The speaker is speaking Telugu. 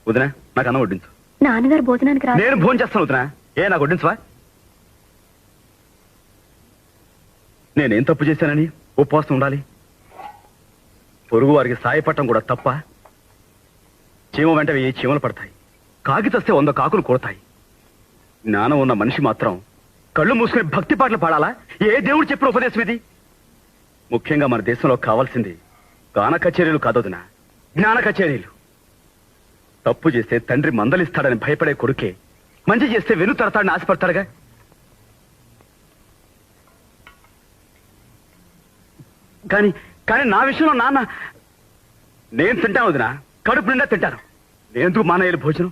వదినా నాకు అన్నం వడ్డించు. నాన్నగారు భోజనానికి రా. నేను భోజనం చేస్తాను వదినా. నాకు వడ్డించవా? నేనేం తప్పు చేశానని ఉపవాసం ఉండాలి? పొరుగు వారికి సాయపడటం కూడా తప్ప? చీమ వెంట ఏ చీమలు పడతాయి, కాకి చస్తే 100 కాకులు కొడతాయి. జ్ఞానం ఉన్న మనిషి మాత్రం కళ్ళు మూసుకుని భక్తి పాటలు పాడాలా? ఏ దేవుడు చెప్పిన ఉపదేశం ఇది? ముఖ్యంగా మన దేశంలో కావాల్సింది గాన కచేరీలు కాదొదినా, జ్ఞాన కచేరీలు. తప్పు చేస్తే తండ్రి మందలిస్తాడని భయపడే కొడుకే మంచి చేస్తే వెను తడతాడని ఆశపడతాడుగా. కానీ కానీ నా విషయంలో నాన్న నేను తింటాను వదినా, కడుపు నిండా తింటాను. నేనెందుకు మానేయాలి భోజనం?